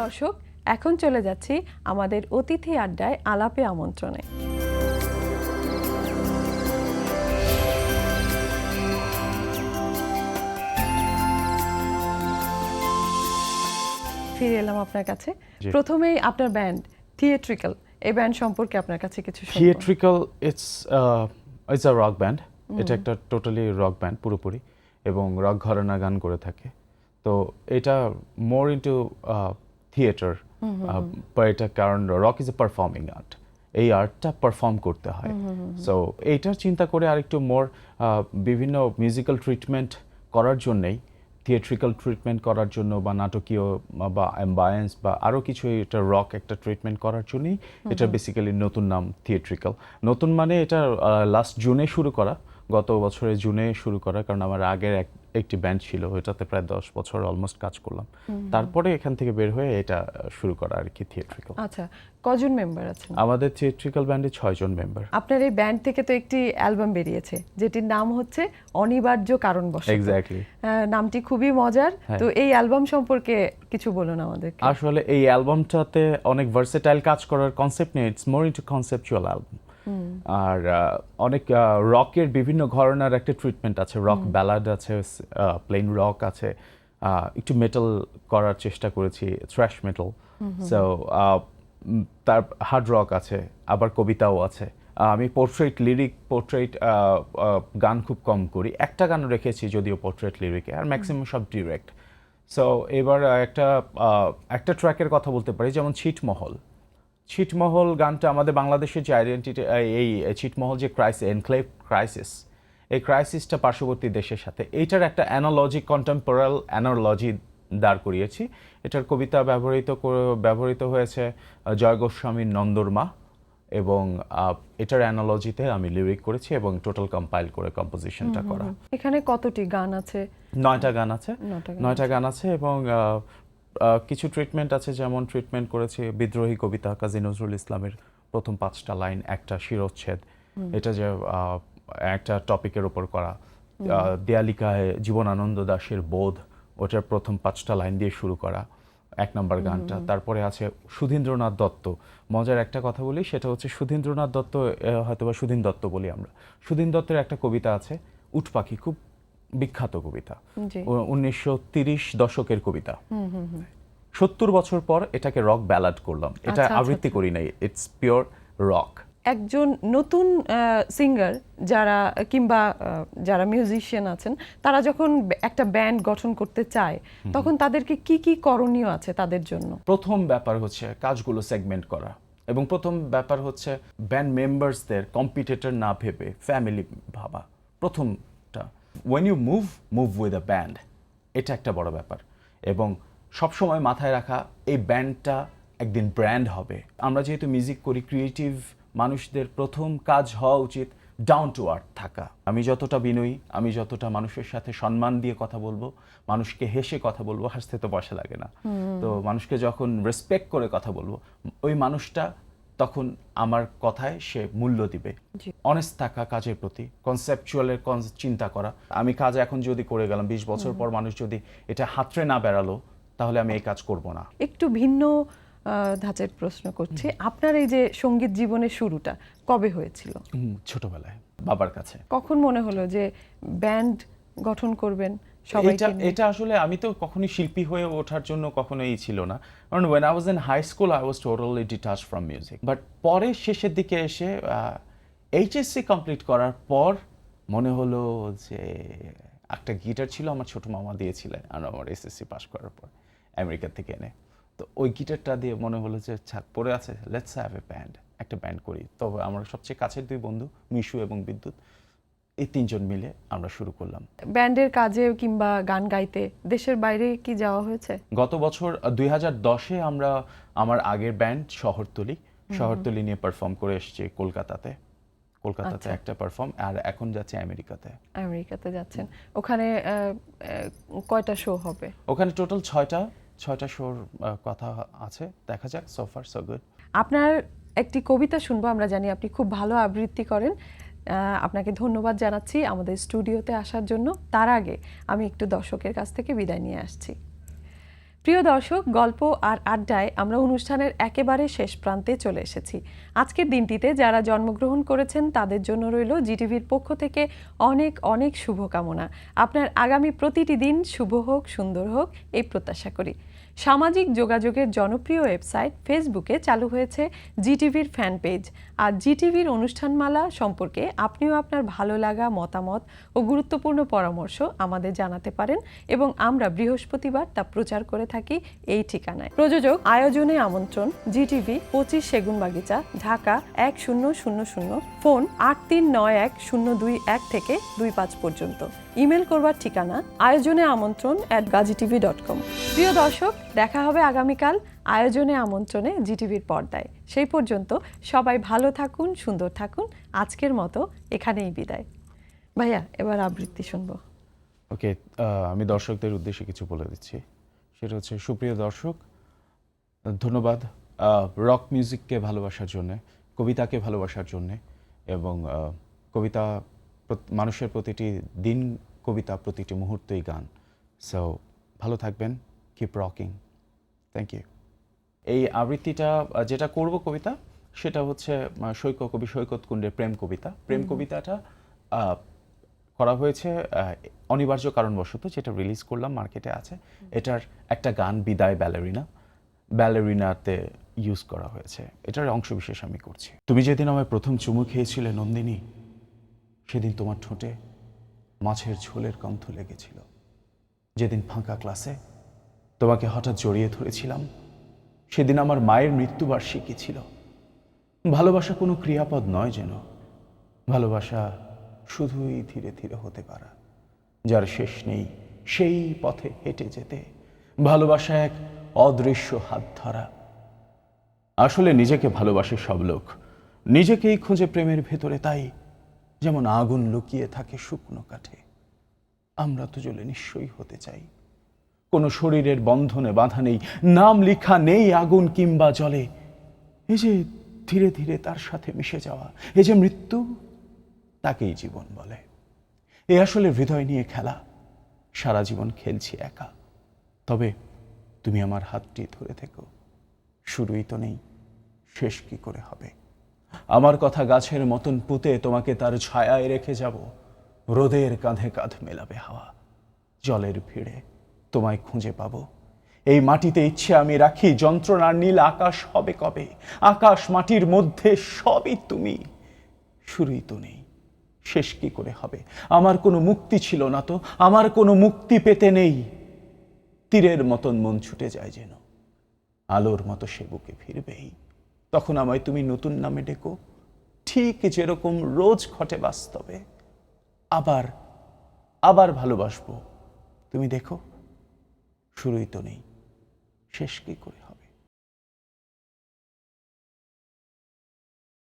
দর্শক, এখন চলে যাচ্ছি আমাদের অতিথি আড্ডায় আলাপে আমন্ত্রণে। ফিরে এলাম আপনার কাছে। প্রথমেই আপনার ব্যান্ড থিয়েট্রিক্যাল, এই ব্যান্ড সম্পর্কে আপনার কাছে কিছু শুনবো। Theatrical it's a rock band. এটা একটা টোটালি রক ব্যান্ড পুরোপুরি, এবং রক ঘরানা গান করে থাকে। তো এটা মোর ইনটু থিয়েটার, এটা কারণ rock is a performing art, এই আর্টটা পারফর্ম করতে হয়। সো এইটার চিন্তা করে আরেকটু মোর বিভিন্ন মিউজিক্যাল ট্রিটমেন্ট করার জন্যেই, থিয়েট্রিক্যাল ট্রিটমেন্ট করার জন্য বা নাটকীয় বা অ্যাম্বায়েন্স বা আরও কিছু, এটা রক একটা ট্রিটমেন্ট করার জন্যই এটা বেসিক্যালি নতুন নাম থিয়েট্রিক্যাল। নতুন মানে এটা লাস্ট জুনে শুরু করা, গত বছরের জুনে শুরু করা, কারণ আমার আগের একটি ব্যান্ড ছিল, এটাতে প্রায় 10 বছর অলমোস্ট কাজ করলাম। তারপরে এখান থেকে বের হয়ে এটা শুরু করা আর কি, থিয়েট্রিক্যাল। আচ্ছা, কজন মেম্বার আছেন? আমাদের থিয়েট্রিক্যাল ব্যান্ডে 6 জন মেম্বার। আপনার এই ব্যান্ড থেকে তো একটি অ্যালবাম বেরিয়েছে যেটির নাম হচ্ছে অনিবার্য কারণবশত। এক্স্যাক্টলি, নামটি খুবই মজার। তো এই অ্যালবাম সম্পর্কে কিছু বলুন আমাদেরকে। আসলে এই অ্যালবামটাতে অনেক ভার্সেটাইল কাজ করার কনসেপ্ট নিয়ে, it's more into conceptual album. আর অনেক রকের বিভিন্ন ঘরানার একটা ট্রিটমেন্ট আছে, রক ব্যালাড আছে, প্লেন রক আছে, একটু মেটাল করার চেষ্টা করেছি, থ্র্যাশ মেটাল। সো তার হার্ড রক আছে, আবার কবিতাও আছে। আমি পোর্ট্রেট গান খুব কম করি, একটা গান রেখেছি যদিও পোর্ট্রেট লিরিকে, আর ম্যাক্সিমাম সব ডিরেক্ট। সো এবার একটা ট্র্যাকের কথা বলতে পারি, যেমন ছিটমহল গানটা আমাদের বাংলাদেশের যে আইডেন্টিটি, এই ছিটমহল যে এনক্লেভ ক্রাইসিস, এই ক্রাইসিসটা পার্শ্ববর্তী দেশের সাথে, এইটার একটা অ্যানালজি, কন্টেম্পোরাল অ্যানালজি দাঁড় করিয়েছি। এটার কবিতা ব্যবহৃত হয়েছে জয় গোস্বামীর নন্দরমা, এবং এটার অ্যানালজিতে আমি লিরিক করেছি এবং টোটাল কম্পাইল করে কম্পোজিশনটা করা। এখানে কতটি গান আছে? 9টা গান আছে। 9টা গান আছে, এবং কিছু ট্রিটমেন্ট আছে, যেমন ট্রিটমেন্ট করেছি বিদ্রোহী কবিতা কাজী নজরুল ইসলামের প্রথম 5টা লাইন, একটা শিরোচ্ছেদ, এটা যে একটা টপিকের উপর করা। দেয়ালিকায় জীবনানন্দ দাশের বোধ, ওটার প্রথম 5টা লাইন দিয়ে শুরু করা 1 নম্বর গানটা। তারপরে আছে সুধীন্দ্রনাথ দত্ত। মজার একটা কথা বলি, সেটা হচ্ছে সুধীন্দ্রনাথ দত্ত, হয়তোবা সুধীন দত্ত বলি আমরা। সুধীন দত্তের একটা কবিতা আছে উট পাখি, খুব বিখ্যাত কবিতা, 1930 দশকের কবিতা। 70 বছর পর এটাকে রক ব্যালাড করলাম, এটা আবৃত্তি করি নাই, ইটস পিওর রক। একজন নতুন সিঙ্গার যারা কিংবা যারা মিউজিশিয়ান আছেন, তারা যখন একটা ব্যান্ড গঠন করতে চায়, তখন তাদেরকে কি কি করণীয় আছে তাদের জন্য? প্রথম ব্যাপার হচ্ছে কাজগুলো সেগমেন্ট করা, এবং প্রথম ব্যাপার হচ্ছে ব্যান্ড মেম্বার্সদের কম্পিটিটর না ভেবে ফ্যামিলি ভাবা। প্রথমটা, when you move with a band, এটা একটা বড় ব্যাপার। এবং সবসময় মাথায় রাখা, এই ব্যান্ডটা একদিন ব্র্যান্ড হবে। আমরা যেহেতু মিউজিক করি, ক্রিয়েটিভ মানুষদের প্রথম কাজ হওয়া উচিত ডাউন টু আর্থ থাকা। আমি যতটা বিনয়ী, আমি যতটা মানুষের সাথে সম্মান দিয়ে কথা বলবো, মানুষকে হেসে কথা বলবো, হাসতে তো পয়সা লাগে না, তো মানুষকে যখন রেসপেক্ট করে কথা বলবো, ওই মানুষটা তখন আমার কথায় সে মূল্য দিবে। অনেস্ট থাকা কাজের প্রতি, কনসেপচুয়ালের চিন্তা করা। আমি কাজ এখন যদি করে গেলাম, 20 বছর পর মানুষ যদি এটা হাতড়ে না বেড়ালো, তাহলে আমি এই কাজ করব না। একটু ভিন্ন ধাঁচের প্রশ্ন করছি, আপনার এই যে সঙ্গীত জীবনের শুরুটা কবে হয়েছিল? ছোটবেলায় বাবার কাছে। কখন মনে হলো যে ব্যান্ড গঠন করবেন? এটা আসলে আমি তো কখনোই শিল্পী হয়ে ওঠার জন্য কখনোই ছিল না, কারণ when I was in high school I was totally detached from music. But পরে শেষের দিকে এসে এইচএসসি কমপ্লিট করার পর মনে হলো যে একটা গিটার ছিল, আমার ছোট মামা দিয়েছিলেন আমার এসএসসি পাস করার পর আমেরিকা থেকে এনে। তো ওই গিটারটা দিয়ে মনে হলো যে ছাক পড়ে আছে, লেটস হ্যাভ এ ব্যান্ড, একটা ব্যান্ড করি। তবে আমার সবচেয়ে কাছের 2 বন্ধু মিশু এবং বিদ্যুৎ, এই 3 জন মিলে আমরা শুরু করলাম। ব্যান্ডের কাজে কিংবা গান গাইতে দেশের বাইরে কি যাওয়া হয়েছে? গত বছর 2010-এ আমরা আমার আগের ব্যান্ড শহরতলি নিয়ে পারফর্ম করে এসেছি কলকাতাতে একটা পারফর্ম, আর এখন যাচ্ছে আমেরিকাতে যাচ্ছেন। ওখানে কয়টা শো হবে? ওখানে টোটাল 6টা শোর কথা আছে, দেখা যাক। So far so good. আপনার একটি কবিতা শুনবো, আমরা জানি আপনি খুব ভালো আবৃত্তি করেন। আপনাকে ধন্যবাদ জানাচ্ছি আমাদের স্টুডিওতে আসার জন্য। তার আগে আমি একটু দর্শকের কাছ থেকে বিদায় নিয়ে আসছি। প্রিয় দর্শক, গল্প আর আড্ডায় আমরা অনুষ্ঠানের একেবারে শেষ প্রান্তে চলে এসেছি। আজকের দিনটিতে যারা জন্মগ্রহণ করেছেন তাদের জন্য রইল জিটিভির পক্ষ থেকে অনেক অনেক শুভকামনা। আপনার আগামী প্রতিটি দিন শুভ হোক, সুন্দর হোক, এই প্রত্যাশা করি। সামাজিক যোগাযোগের জনপ্রিয় ওয়েবসাইট ফেসবুকে চালু হয়েছে জিটিভির ফ্যান পেজ। আর জিটিভির অনুষ্ঠানমালা সম্পর্কে আপনিও আপনার ভালো লাগা, মতামত ও গুরুত্বপূর্ণ পরামর্শ আমাদের জানাতে পারেন এবং আমরা বৃহস্পতিবার তা প্রচার করে থাকি এই ঠিকানায়। প্রযোজক আয়োজনে আমন্ত্রণ, জিটিভি, 25 সেগুনবাগিচা, ঢাকা 1000, ফোন 83910221 থেকে 25 পর্যন্ত। ইমেল করবার ঠিকানা আয়োজনে আমন্ত্রণ @gazitv.com। প্রিয় দর্শক, দেখা হবে আগামীকাল আয়োজনে আমন্ত্রণে জিটিভির পর্দায়। সেই পর্যন্ত সবাই ভালো থাকুন, সুন্দর থাকুন। আজকের মতো এখানেই বিদায়। ভাইয়া, এবার আবৃত্তি শুনবো। ওকে, আমি দর্শকদের উদ্দেশ্যে কিছু বলে দিচ্ছি। সেটা হচ্ছে, সুপ্রিয় দর্শক, ধন্যবাদ রক মিউজিককে ভালোবাসার জন্যে, কবিতাকে ভালোবাসার জন্যে, এবং কবিতা মানুষের প্রতিটি দিন কবিতা, প্রতিটি মুহূর্তই গান। সো ভালো থাকবেন, কিপ রকিং। Thank you. এই আবৃত্তিটা যেটা করব কবিতা, সেটা হচ্ছে কবি সৈকত কুণ্ডের প্রেম কবিতা। প্রেম কবিতাটা করা হয়েছে অনিবার্য কারণবশত, যেটা রিলিজ করলাম, মার্কেটে আছে। এটার একটা গান বিদায় ব্যালেরিনাতে ইউজ করা হয়েছে। এটার অংশবিশেষ আমি করছি। তুমি যেদিন আমায় প্রথম চুমু খেয়েছিলে নন্দিনী, সেদিন তোমার ঠোঁটে মাছের ঝোলের গন্ধ লেগেছিল। যেদিন ফাঁকা ক্লাসে তোমাকে হঠাৎ জড়িয়ে ধরেছিলাম, সেদিন আমার মায়ের মৃত্যুবার্ষিকী ছিল। ভালোবাসা কোনো ক্রিয়াপদ নয় যেন, ভালোবাসা শুধুই ধীরে ধীরে হতে পারা, যার শেষ নেই সেই পথে হেঁটে যেতে। ভালোবাসা এক অদৃশ্য হাত ধরা। আসলে নিজেকে ভালোবাসে সব লোক, নিজেকেই খোঁজে প্রেমের ভেতরে। তাই যেমন আগুন লুকিয়ে থাকে শুকনো কাঠে, আমরা তো জ্বলে নিশ্চয়ই হতে চাই। কোনো শরীরের বন্ধনে বাধা নেই, নাম লেখা নেই আগুন কিংবা জলে। এই যে ধীরে ধীরে তার সাথে মিশে যাওয়া, এই যে মৃত্যু, তাকেই জীবন বলে। এ আসলে হৃদয় নিয়ে খেলা, সারা জীবন খেলছি একা। তবে তুমি আমার হাতটি ধরে থেকো, শুরুই তো নেই, শেষ কি করে হবে। আমার কথা গাছের মতন পুঁতে তোমাকে তার ছায়ায় রেখে যাব। রোদের কাঁধে কাঁধ মেলাবে হাওয়া, জলের ভিড়ে তোমায় খুঁজে পাবো। এই মাটিতে ইচ্ছে আমি রাখি, যন্ত্রণার নীল আকাশ হবে কবে। আকাশ মাটির মধ্যে সবই তুমি, শুরুই তো নেই, শেষ কি করে হবে। আমার কোনো মুক্তি ছিল না তো, আমার কোনো মুক্তি পেতে নেই। তীরের মতন মন ছুটে যায় যেন, আলোর মতো সে বুকে ফিরবেই। তখন আমায় তুমি নতুন নামে ডেকো, ঠিক যেরকম রোজ ঘটে বাস্তবে। আবার আবার ভালোবাসবো, তুমি দেখো, শুরুই তো নেই, শেষ কি করে হবে।